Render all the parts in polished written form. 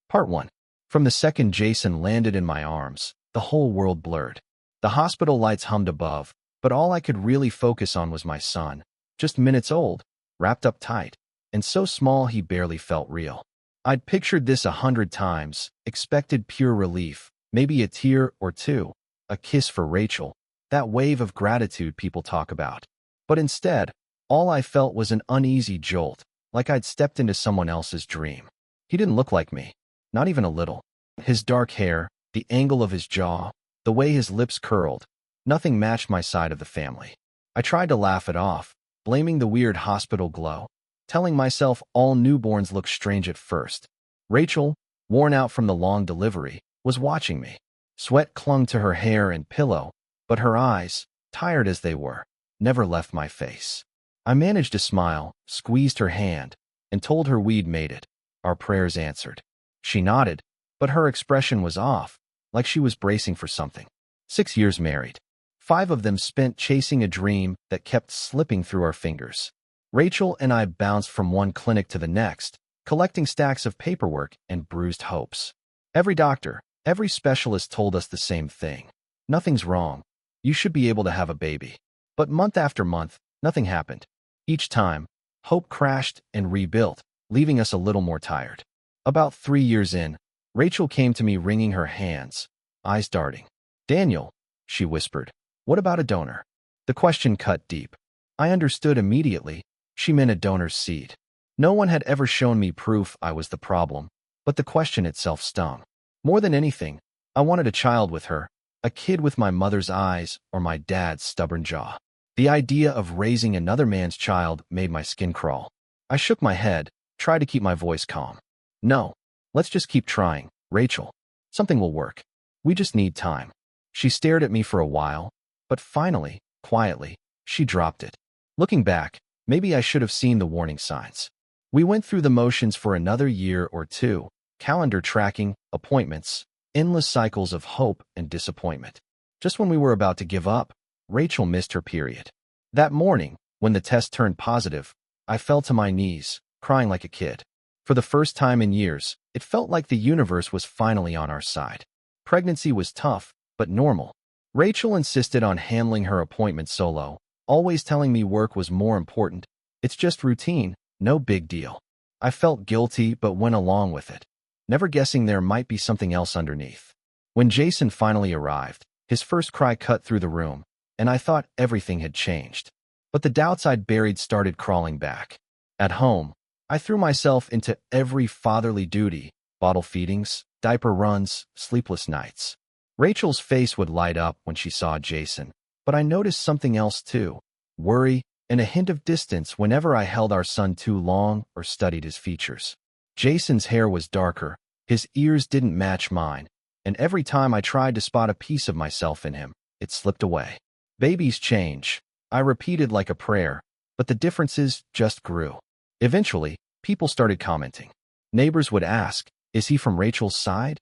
Part 1. From the second Jason landed in my arms, the whole world blurred. The hospital lights hummed above, but all I could really focus on was my son, just minutes old, wrapped up tight, and so small he barely felt real. I'd pictured this 100 times, expected pure relief, maybe a tear or two, a kiss for Rachel, that wave of gratitude people talk about. But instead, all I felt was an uneasy jolt, like I'd stepped into someone else's dream. He didn't look like me, not even a little. His dark hair, the angle of his jaw, the way his lips curled, nothing matched my side of the family. I tried to laugh it off, blaming the weird hospital glow, telling myself all newborns look strange at first. Rachel, worn out from the long delivery, was watching me. Sweat clung to her hair and pillow, but her eyes, tired as they were, never left my face. I managed to smile, squeezed her hand, and told her we'd made it, our prayers answered. She nodded, but her expression was off, like she was bracing for something. 6 years married. 5 of them spent chasing a dream that kept slipping through our fingers. Rachel and I bounced from one clinic to the next, collecting stacks of paperwork and bruised hopes. Every doctor, every specialist told us the same thing. Nothing's wrong. You should be able to have a baby. But month after month, nothing happened. Each time, hope crashed and rebuilt, leaving us a little more tired. About 3 years in, Rachel came to me wringing her hands, eyes darting. "Daniel," she whispered, "what about a donor?" The question cut deep. I understood immediately. She meant a donor's seed. No one had ever shown me proof I was the problem, but the question itself stung. More than anything, I wanted a child with her, a kid with my mother's eyes or my dad's stubborn jaw. The idea of raising another man's child made my skin crawl. I shook my head, tried to keep my voice calm. "No, let's just keep trying, Rachel. Something will work. We just need time." She stared at me for a while, but finally, quietly, she dropped it. Looking back, maybe I should have seen the warning signs. We went through the motions for another year or two, calendar tracking, appointments, endless cycles of hope and disappointment. Just when we were about to give up, Rachel missed her period. That morning, when the test turned positive, I fell to my knees, crying like a kid. For the first time in years, it felt like the universe was finally on our side. Pregnancy was tough, but normal. Rachel insisted on handling her appointment solo, always telling me work was more important. "It's just routine, no big deal." I felt guilty but went along with it, never guessing there might be something else underneath. When Jason finally arrived, his first cry cut through the room, and I thought everything had changed. But the doubts I'd buried started crawling back. At home, I threw myself into every fatherly duty: bottle feedings, diaper runs, sleepless nights. Rachel's face would light up when she saw Jason, but I noticed something else too: worry and a hint of distance whenever I held our son too long or studied his features. Jason's hair was darker, his ears didn't match mine, and every time I tried to spot a piece of myself in him, it slipped away. "Babies change," I repeated like a prayer, but the differences just grew. Eventually, people started commenting. Neighbors would ask, "Is he from Rachel's side?"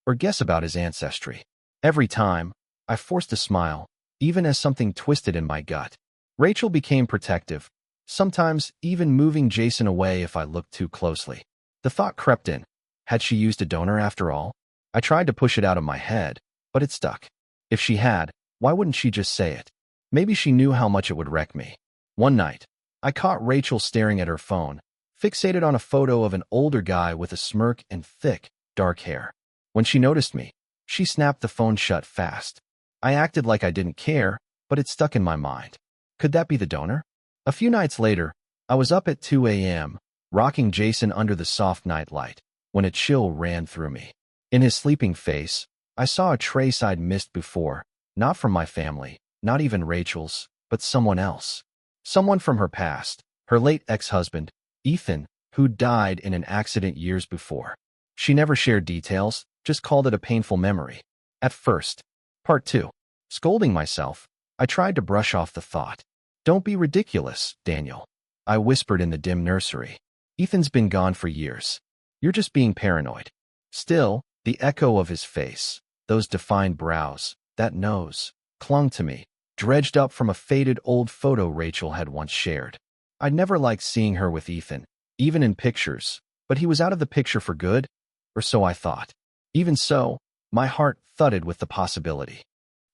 or guess about his ancestry. Every time, I forced a smile, even as something twisted in my gut. Rachel became protective, sometimes even moving Jason away if I looked too closely. The thought crept in: had she used a donor after all? I tried to push it out of my head, but it stuck. If she had, why wouldn't she just say it? Maybe she knew how much it would wreck me. One night, I caught Rachel staring at her phone, fixated on a photo of an older guy with a smirk and thick, dark hair. When she noticed me, she snapped the phone shut fast. I acted like I didn't care, but it stuck in my mind. Could that be the donor? A few nights later, I was up at 2 a.m., rocking Jason under the soft night light, when a chill ran through me. In his sleeping face, I saw a trace I'd missed before, not from my family, not even Rachel's, but someone else. Someone from her past, her late ex-husband, Ethan, who died in an accident years before. She never shared details, just called it a painful memory. At first. Part 2. Scolding myself, I tried to brush off the thought. "Don't be ridiculous, Daniel," I whispered in the dim nursery. "Ethan's been gone for years. You're just being paranoid." Still, the echo of his face, those defined brows, that nose, clung to me, dredged up from a faded old photo Rachel had once shared. I'd never liked seeing her with Ethan, even in pictures, but he was out of the picture for good. or so I thought. Even so, my heart thudded with the possibility.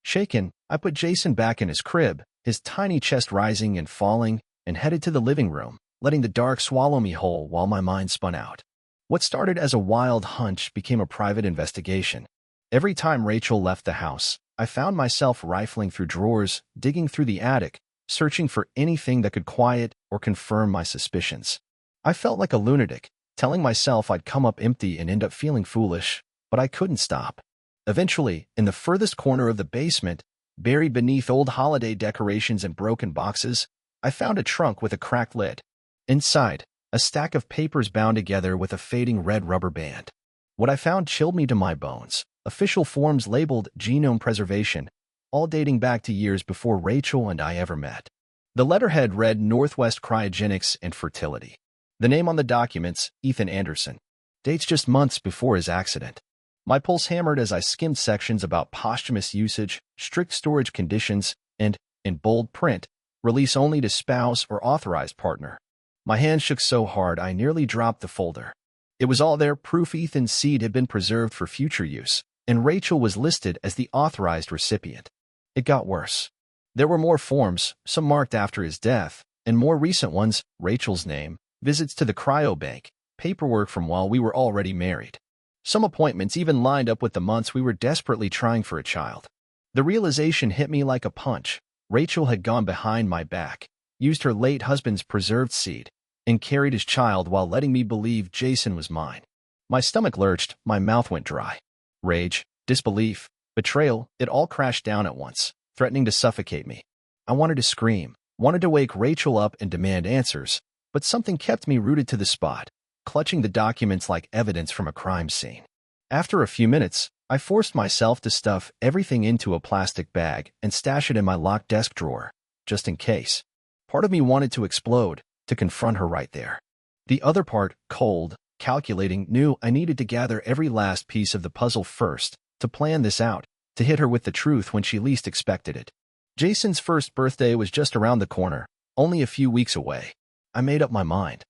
Shaken, I put Jason back in his crib, his tiny chest rising and falling, and headed to the living room, letting the dark swallow me whole while my mind spun out. What started as a wild hunch became a private investigation. Every time Rachel left the house, I found myself rifling through drawers, digging through the attic, searching for anything that could quiet or confirm my suspicions. I felt like a lunatic, telling myself I'd come up empty and end up feeling foolish, but I couldn't stop. Eventually, in the furthest corner of the basement, buried beneath old holiday decorations and broken boxes, I found a trunk with a cracked lid. Inside, a stack of papers bound together with a fading red rubber band. What I found chilled me to my bones. Official forms labeled genome preservation, all dating back to years before Rachel and I ever met. The letterhead read Northwest Cryogenics and Fertility. The name on the documents, Ethan Anderson. Dates just months before his accident. My pulse hammered as I skimmed sections about posthumous usage, strict storage conditions, and, in bold print, release only to spouse or authorized partner. My hand shook so hard I nearly dropped the folder. It was all there, proof Ethan's seed had been preserved for future use, and Rachel was listed as the authorized recipient. It got worse. There were more forms, some marked after his death, and more recent ones, Rachel's name, visits to the cryobank, paperwork from while we were already married. Some appointments even lined up with the months we were desperately trying for a child. The realization hit me like a punch. Rachel had gone behind my back, used her late husband's preserved seed, and carried his child while letting me believe Jason was mine. My stomach lurched, my mouth went dry. Rage, disbelief, betrayal, it all crashed down at once, threatening to suffocate me. I wanted to scream, wanted to wake Rachel up and demand answers, but something kept me rooted to the spot, clutching the documents like evidence from a crime scene. After a few minutes, I forced myself to stuff everything into a plastic bag and stash it in my locked desk drawer, just in case. Part of me wanted to explode, to confront her right there. The other part, cold, calculating, knew I needed to gather every last piece of the puzzle first, to plan this out, to hit her with the truth when she least expected it. Jason's first birthday was just around the corner, only a few weeks away. I made up my mind.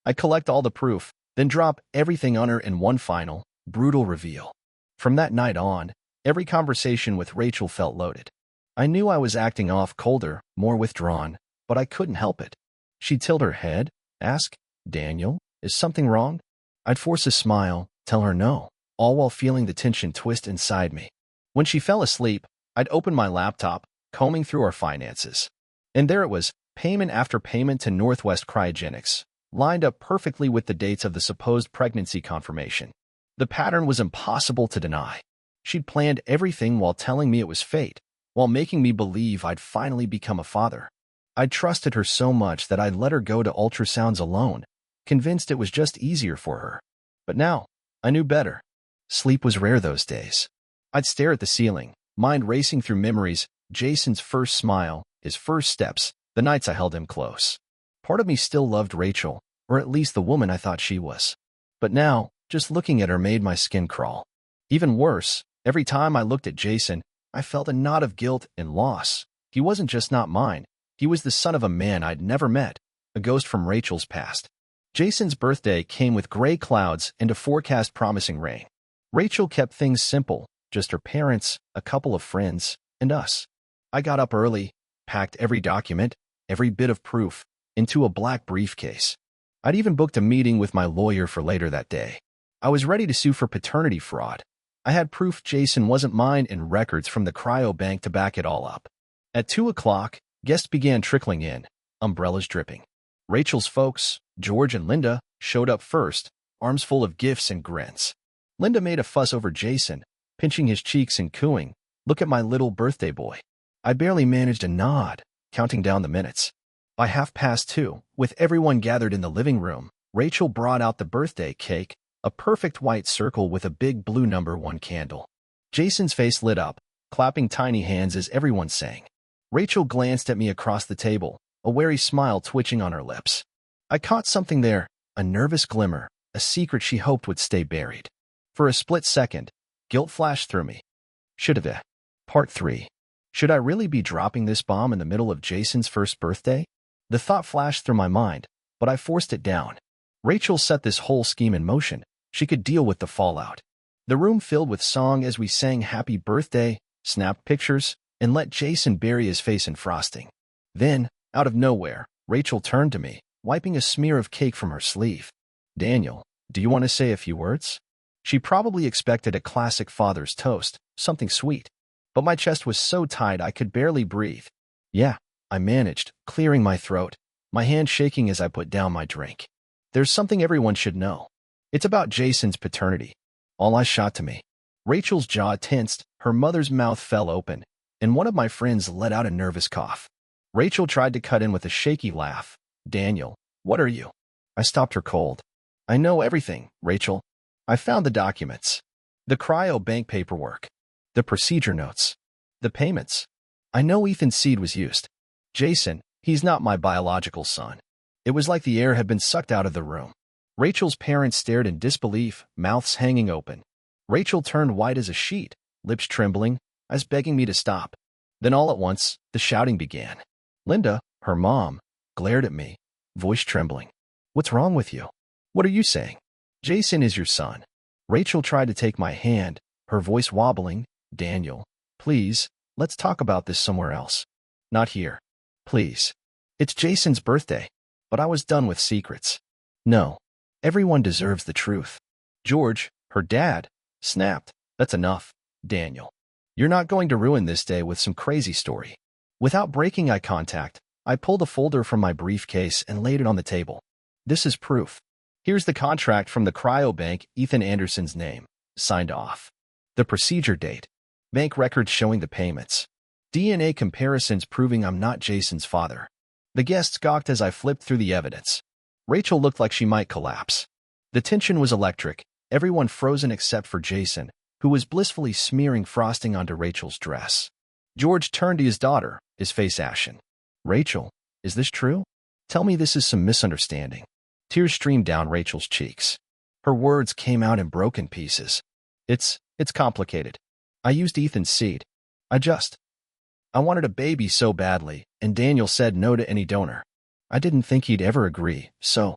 I'd collect all the proof, then drop everything on her in one final, brutal reveal. From that night on, every conversation with Rachel felt loaded. I knew I was acting off, colder, more withdrawn, but I couldn't help it. She'd tilt her head, ask, "Daniel, is something wrong?" I'd force a smile, tell her no, all while feeling the tension twist inside me. When she fell asleep, I'd open my laptop, combing through our finances. And there it was, payment after payment to Northwest Cryogenics, lined up perfectly with the dates of the supposed pregnancy confirmation. The pattern was impossible to deny. She'd planned everything while telling me it was fate, while making me believe I'd finally become a father. I'd trusted her so much that I'd let her go to ultrasounds alone, convinced it was just easier for her. But now, I knew better. Sleep was rare those days. I'd stare at the ceiling, mind racing through memories, Jason's first smile, his first steps, the nights I held him close. Part of me still loved Rachel, or at least the woman I thought she was. But now, just looking at her made my skin crawl. Even worse, every time I looked at Jason, I felt a knot of guilt and loss. He wasn't just not mine. He was the son of a man I'd never met, a ghost from Rachel's past. Jason's birthday came with gray clouds and a forecast promising rain. Rachel kept things simple, just her parents, a couple of friends, and us. I got up early, packed every document, every bit of proof, into a black briefcase. I'd even booked a meeting with my lawyer for later that day. I was ready to sue for paternity fraud. I had proof Jason wasn't mine and records from the cryobank to back it all up. At 2 o'clock, guests began trickling in, umbrellas dripping. Rachel's folks, George and Linda, showed up first, arms full of gifts and grins. Linda made a fuss over Jason, pinching his cheeks and cooing, "Look at my little birthday boy." I barely managed a nod, counting down the minutes. By 2:30, with everyone gathered in the living room, Rachel brought out the birthday cake, a perfect white circle with a big blue number 1 candle. Jason's face lit up, clapping tiny hands as everyone sang. Rachel glanced at me across the table, a wary smile twitching on her lips. I caught something there, a nervous glimmer, a secret she hoped would stay buried. For a split second, guilt flashed through me. Should've. Part 3. Should I really be dropping this bomb in the middle of Jason's first birthday? The thought flashed through my mind, but I forced it down. Rachel set this whole scheme in motion, She could deal with the fallout. The room filled with song as we sang happy birthday, snapped pictures, and let Jason bury his face in frosting. Then, out of nowhere, Rachel turned to me, wiping a smear of cake from her sleeve. "Daniel, do you want to say a few words?" She probably expected a classic father's toast, something sweet. But my chest was so tight I could barely breathe. "Yeah," I managed, clearing my throat, my hand shaking as I put down my drink. "There's something everyone should know. It's about Jason's paternity." All eyes shot to me. Rachel's jaw tensed, her mother's mouth fell open, and one of my friends let out a nervous cough. Rachel tried to cut in with a shaky laugh. "Daniel, what are you?" I stopped her cold. "I know everything, Rachel. I found the documents. The cryo bank paperwork. The procedure notes. The payments. I know Ethan's seed was used. Jason, he's not my biological son." It was like the air had been sucked out of the room. Rachel's parents stared in disbelief, mouths hanging open. Rachel turned white as a sheet, lips trembling, as begging me to stop. Then all at once, the shouting began. Linda, her mom, glared at me, voice trembling. "What's wrong with you? What are you saying?" "Jason is your son." Rachel tried to take my hand, her voice wobbling. "Daniel, please, let's talk about this somewhere else. Not here. Please. It's Jason's birthday." But I was done with secrets. "No. Everyone deserves the truth." George, her dad, snapped. "That's enough, Daniel. You're not going to ruin this day with some crazy story." Without breaking eye contact, I pulled a folder from my briefcase and laid it on the table. "This is proof. Here's the contract from the cryobank, Ethan Anderson's name, signed off. The procedure date. Bank records showing the payments. DNA comparisons proving I'm not Jason's father." The guests gawked as I flipped through the evidence. Rachel looked like she might collapse. The tension was electric, everyone frozen except for Jason, who was blissfully smearing frosting onto Rachel's dress. George turned to his daughter, his face ashen. "Rachel, is this true? Tell me this is some misunderstanding." Tears streamed down Rachel's cheeks. Her words came out in broken pieces. It's complicated. I used Ethan's seed. I wanted a baby so badly, and Daniel said no to any donor. I didn't think he'd ever agree, so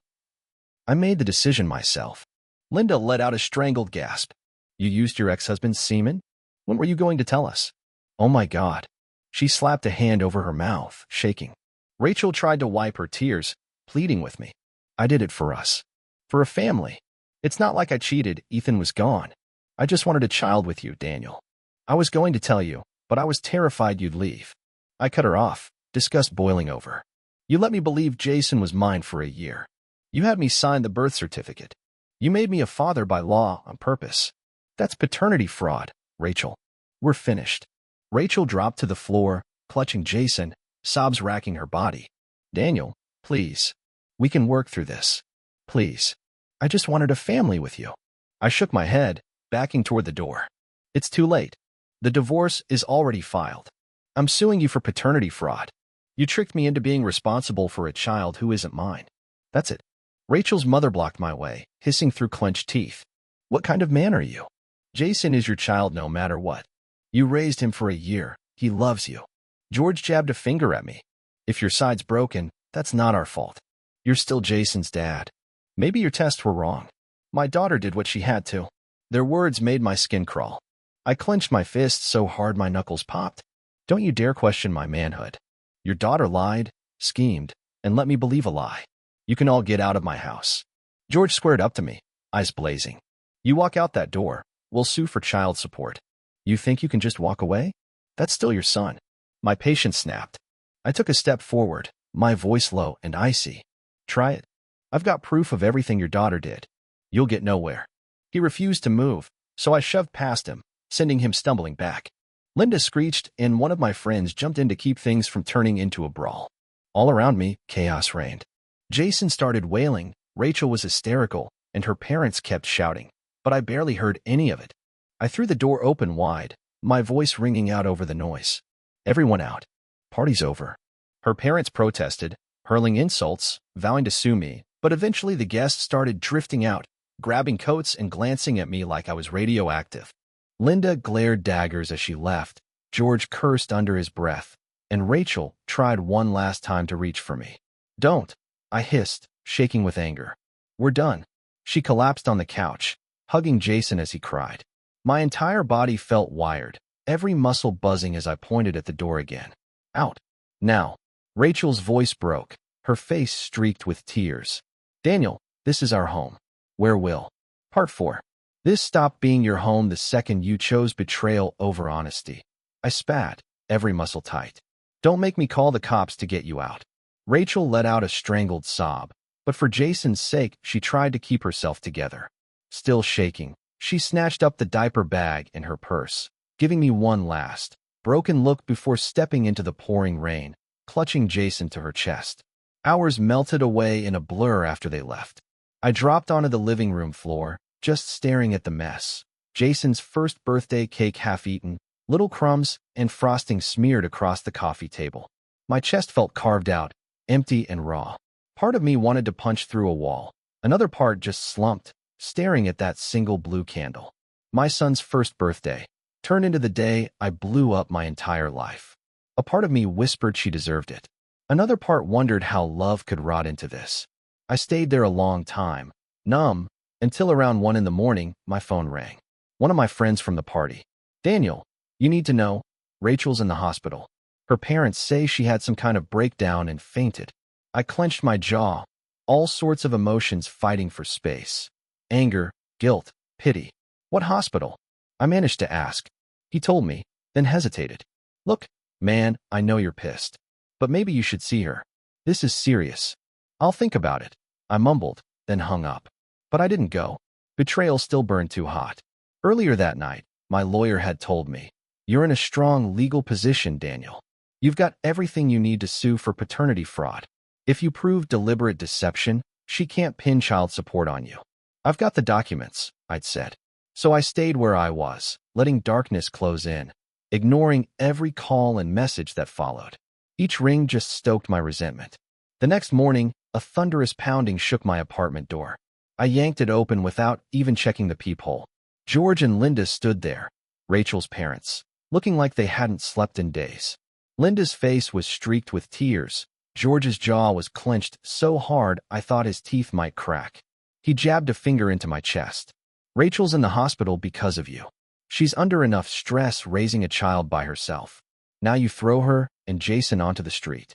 I made the decision myself." Linda let out a strangled gasp. "You used your ex-husband's semen? When were you going to tell us?" "Oh my God." She slapped a hand over her mouth, shaking. Rachel tried to wipe her tears, pleading with me. "I did it for us. For a family. It's not like I cheated. Ethan was gone. I just wanted a child with you, Daniel. I was going to tell you, but I was terrified you'd leave." I cut her off, disgust boiling over. "You let me believe Jason was mine for a year. You had me sign the birth certificate. You made me a father by law on purpose. That's paternity fraud, Rachel. We're finished." Rachel dropped to the floor, clutching Jason, sobs racking her body. "Daniel, please. We can work through this. Please. I just wanted a family with you." I shook my head, backing toward the door. "It's too late. The divorce is already filed. I'm suing you for paternity fraud. You tricked me into being responsible for a child who isn't mine. That's it." Rachel's mother blocked my way, hissing through clenched teeth. "What kind of man are you? Jason is your child no matter what. You raised him for a year. He loves you." George jabbed a finger at me. "If your side's broken, that's not our fault. You're still Jason's dad. Maybe your tests were wrong. My daughter did what she had to." Their words made my skin crawl. I clenched my fists so hard my knuckles popped. "Don't you dare question my manhood. Your daughter lied, schemed, and let me believe a lie. You can all get out of my house." George squared up to me, eyes blazing. "You walk out that door, we'll sue for child support. You think you can just walk away? That's still your son." My patience snapped. I took a step forward, my voice low and icy. "Try it. I've got proof of everything your daughter did. You'll get nowhere." He refused to move, so I shoved past him, sending him stumbling back. Linda screeched, and one of my friends jumped in to keep things from turning into a brawl. All around me, chaos reigned. Jason started wailing, Rachel was hysterical, and her parents kept shouting, but I barely heard any of it. I threw the door open wide, my voice ringing out over the noise. "Everyone out. Party's over." Her parents protested, hurling insults, vowing to sue me, but eventually the guests started drifting out, grabbing coats and glancing at me like I was radioactive. Linda glared daggers as she left, George cursed under his breath, and Rachel tried one last time to reach for me. "Don't," I hissed, shaking with anger. "We're done." She collapsed on the couch, hugging Jason as he cried. My entire body felt wired, every muscle buzzing as I pointed at the door again. Out. Now. Rachel's voice broke, her face streaked with tears. Daniel, this is our home. Where will? Part 4. This stopped being your home the second you chose betrayal over honesty. I spat, every muscle tight. Don't make me call the cops to get you out. Rachel let out a strangled sob, but for Jason's sake, she tried to keep herself together. Still shaking, she snatched up the diaper bag in her purse, giving me one last, broken look before stepping into the pouring rain, clutching Jason to her chest. Hours melted away in a blur after they left. I dropped onto the living room floor, just staring at the mess. Jason's first birthday cake half-eaten, little crumbs and frosting smeared across the coffee table. My chest felt carved out, empty and raw. Part of me wanted to punch through a wall. Another part just slumped, staring at that single blue candle. My son's first birthday turned into the day I blew up my entire life. A part of me whispered she deserved it. Another part wondered how love could rot into this. I stayed there a long time, numb, until around 1 in the morning, my phone rang. One of my friends from the party. Daniel, you need to know, Rachel's in the hospital. Her parents say she had some kind of breakdown and fainted. I clenched my jaw, all sorts of emotions fighting for space. Anger, guilt, pity. What hospital? I managed to ask. He told me, then hesitated. Look, man, I know you're pissed. But maybe you should see her. This is serious. I'll think about it. I mumbled, then hung up. But I didn't go. Betrayal still burned too hot. Earlier that night, my lawyer had told me, you're in a strong legal position, Daniel. You've got everything you need to sue for paternity fraud. If you prove deliberate deception, she can't pin child support on you. I've got the documents, I'd said. So I stayed where I was, letting darkness close in, ignoring every call and message that followed. Each ring just stoked my resentment. The next morning, a thunderous pounding shook my apartment door. I yanked it open without even checking the peephole. George and Linda stood there, Rachel's parents, looking like they hadn't slept in days. Linda's face was streaked with tears. George's jaw was clenched so hard I thought his teeth might crack. He jabbed a finger into my chest. Rachel's in the hospital because of you. She's under enough stress raising a child by herself. Now you throw her and Jason onto the street.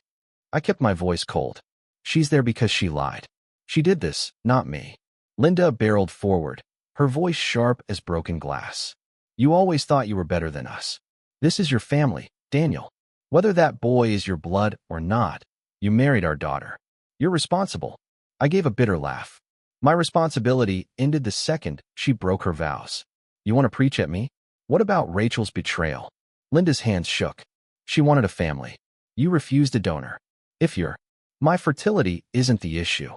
I kept my voice cold. She's there because she lied. She did this, not me. Linda barreled forward, her voice sharp as broken glass. You always thought you were better than us. This is your family, Daniel. Whether that boy is your blood or not, you married our daughter. You're responsible. I gave a bitter laugh. My responsibility ended the second she broke her vows. You want to preach at me? What about Rachel's betrayal? Linda's hands shook. She wanted a family. You refused a donor. If you're... My fertility isn't the issue.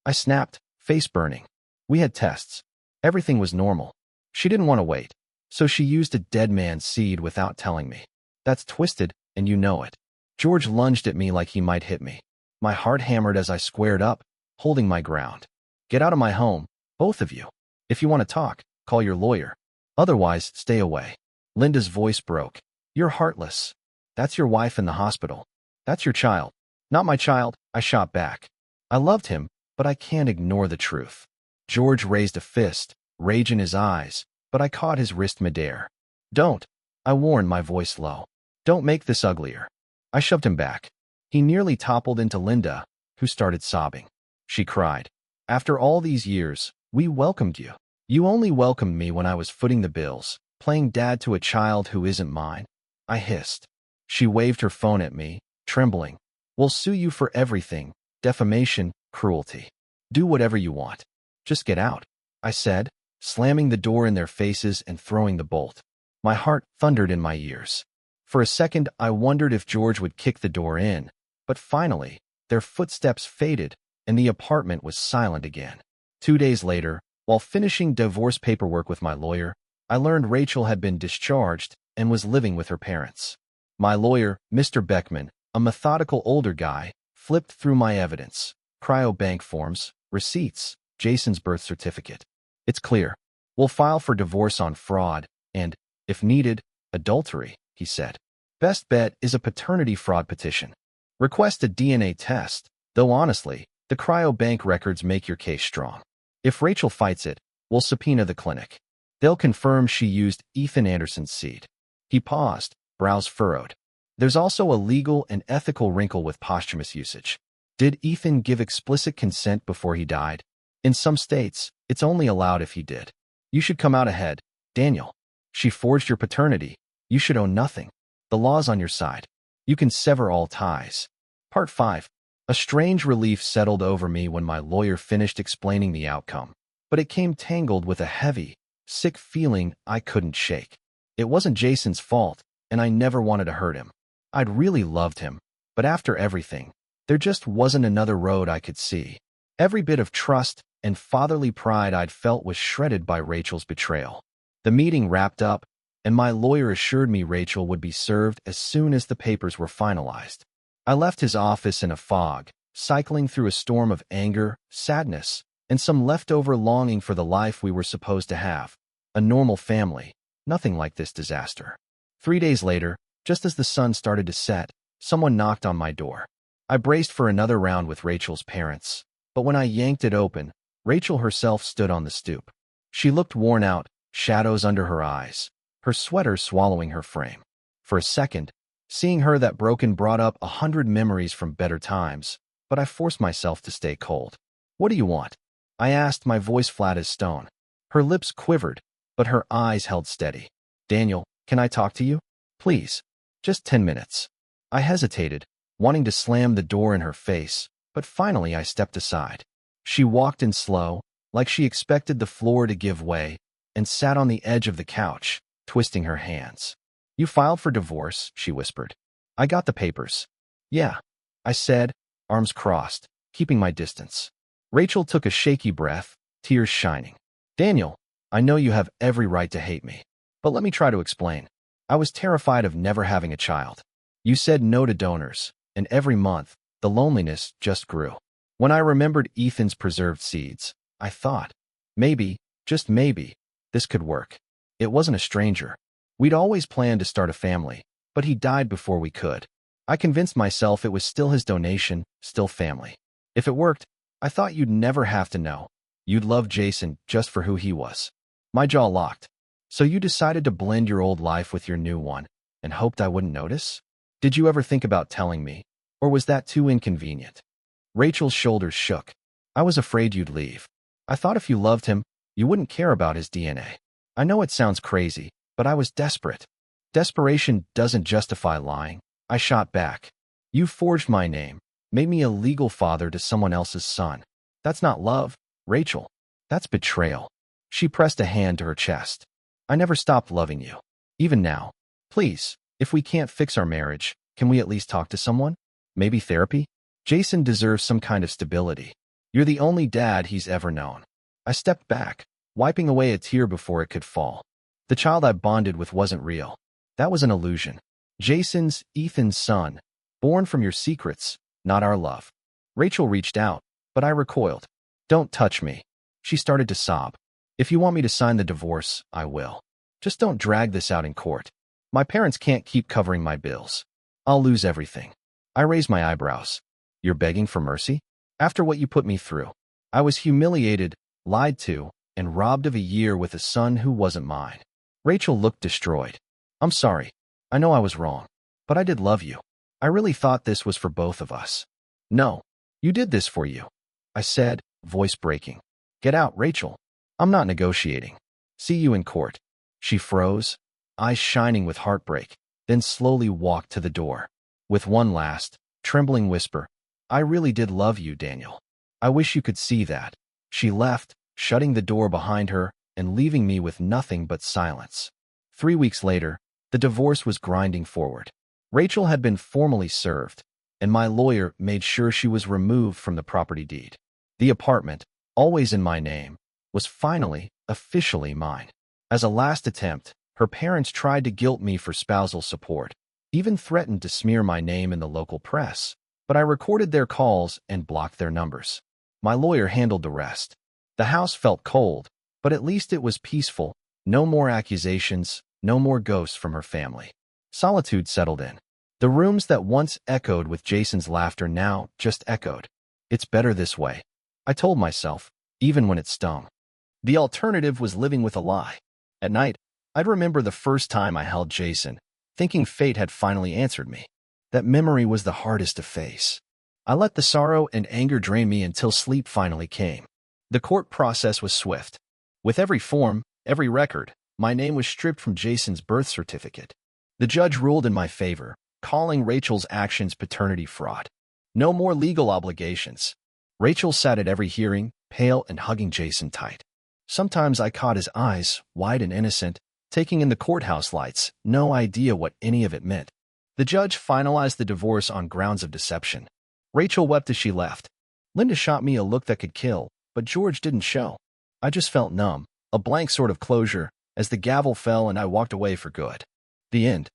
I snapped, face burning. We had tests. Everything was normal. She didn't want to wait, so she used a dead man's seed without telling me. That's twisted, and you know it. George lunged at me like he might hit me. My heart hammered as I squared up, holding my ground. Get out of my home, both of you. If you want to talk, call your lawyer. Otherwise, stay away. Linda's voice broke. You're heartless. That's your wife in the hospital. That's your child. Not my child, I shot back. I loved him, but I can't ignore the truth. George raised a fist, rage in his eyes, but I caught his wrist midair. Don't, I warned, my voice low. Don't make this uglier. I shoved him back. He nearly toppled into Linda, who started sobbing. She cried. After all these years, we welcomed you. You only welcomed me when I was footing the bills, playing dad to a child who isn't mine. I hissed. She waved her phone at me, trembling. We'll sue you for everything, defamation, cruelty. Do whatever you want. Just get out, I said, slamming the door in their faces and throwing the bolt. My heart thundered in my ears. For a second, I wondered if George would kick the door in, but finally, their footsteps faded, and the apartment was silent again. 2 days later, while finishing divorce paperwork with my lawyer, I learned Rachel had been discharged and was living with her parents. My lawyer, Mr. Beckman, a methodical older guy, flipped through my evidence, cryobank forms, receipts, Jason's birth certificate. It's clear. We'll file for divorce on fraud and, if needed, adultery, he said. Best bet is a paternity fraud petition. Request a DNA test, though honestly, the cryobank records make your case strong. If Rachel fights it, We'll subpoena the clinic. They'll confirm she used Ethan Anderson's seed. He paused, brows furrowed. There's also a legal and ethical wrinkle with posthumous usage. Did Ethan give explicit consent before he died? In some states, it's only allowed if he did. You should come out ahead, Daniel. She forged your paternity. You should own nothing. The law's on your side. You can sever all ties. Part 5. A strange relief settled over me when my lawyer finished explaining the outcome, but it came tangled with a heavy, sick feeling I couldn't shake. It wasn't Jason's fault, and I never wanted to hurt him. I'd really loved him, but after everything, there just wasn't another road I could see. Every bit of trust and fatherly pride I'd felt was shredded by Rachel's betrayal. The meeting wrapped up, and my lawyer assured me Rachel would be served as soon as the papers were finalized. I left his office in a fog, cycling through a storm of anger, sadness, and some leftover longing for the life we were supposed to have. A normal family, nothing like this disaster. 3 days later, just as the sun started to set, someone knocked on my door. I braced for another round with Rachel's parents, but when I yanked it open, Rachel herself stood on the stoop. She looked worn out, shadows under her eyes, her sweater swallowing her frame. For a second, seeing her that broken brought up 100 memories from better times, but I forced myself to stay cold. What do you want? I asked, my voice flat as stone. Her lips quivered, but her eyes held steady. Daniel, can I talk to you? Please. Just 10 minutes. I hesitated, wanting to slam the door in her face, but finally I stepped aside. She walked in slow, like she expected the floor to give way, and sat on the edge of the couch, twisting her hands. You filed for divorce, she whispered. I got the papers. Yeah, I said, arms crossed, keeping my distance. Rachel took a shaky breath, tears shining. Daniel, I know you have every right to hate me, but let me try to explain. I was terrified of never having a child. You said no to donors, and every month, the loneliness just grew. When I remembered Ethan's preserved seeds, I thought, maybe, just maybe, this could work. It wasn't a stranger. We'd always planned to start a family, but he died before we could. I convinced myself it was still his donation, still family. If it worked, I thought you'd never have to know. You'd love Jason just for who he was. My jaw locked. So you decided to blend your old life with your new one, and hoped I wouldn't notice? Did you ever think about telling me? Or was that too inconvenient? Rachel's shoulders shook. I was afraid you'd leave. I thought if you loved him, you wouldn't care about his DNA. I know it sounds crazy, but I was desperate. Desperation doesn't justify lying. I shot back. You forged my name, made me a legal father to someone else's son. That's not love, Rachel. That's betrayal. She pressed a hand to her chest. I never stopped loving you. Even now. Please, if we can't fix our marriage, can we at least talk to someone? Maybe therapy? Jason deserves some kind of stability. You're the only dad he's ever known. I stepped back, wiping away a tear before it could fall. The child I bonded with wasn't real. That was an illusion. Jason's, Ethan's son, born from your secrets, not our love. Rachel reached out, but I recoiled. Don't touch me. She started to sob. If you want me to sign the divorce, I will. Just don't drag this out in court. My parents can't keep covering my bills. I'll lose everything. I raised my eyebrows. You're begging for mercy? After what you put me through. I was humiliated, lied to, and robbed of a year with a son who wasn't mine. Rachel looked destroyed. I'm sorry. I know I was wrong. But I did love you. I really thought this was for both of us. No. You did this for you. I said, voice breaking. Get out, Rachel. I'm not negotiating. See you in court. She froze, eyes shining with heartbreak, then slowly walked to the door. With one last, trembling whisper, I really did love you, Daniel. I wish you could see that. She left, shutting the door behind her and leaving me with nothing but silence. 3 weeks later, the divorce was grinding forward. Rachel had been formally served, and my lawyer made sure she was removed from the property deed. The apartment, always in my name, was finally, officially mine. As a last attempt, her parents tried to guilt me for spousal support, even threatened to smear my name in the local press, but I recorded their calls and blocked their numbers. My lawyer handled the rest. The house felt cold, but at least it was peaceful. No more accusations, no more ghosts from her family. Solitude settled in. The rooms that once echoed with Jason's laughter now just echoed. It's better this way, I told myself, even when it stung. The alternative was living with a lie. At night, I'd remember the first time I held Jason, thinking fate had finally answered me. That memory was the hardest to face. I let the sorrow and anger drain me until sleep finally came. The court process was swift. With every form, every record, my name was stripped from Jason's birth certificate. The judge ruled in my favor, calling Rachel's actions paternity fraud. No more legal obligations. Rachel sat at every hearing, pale and hugging Jason tight. Sometimes I caught his eyes, wide and innocent, taking in the courthouse lights, no idea what any of it meant. The judge finalized the divorce on grounds of deception. Rachel wept as she left. Linda shot me a look that could kill, but George didn't show. I just felt numb, a blank sort of closure, as the gavel fell and I walked away for good. The end.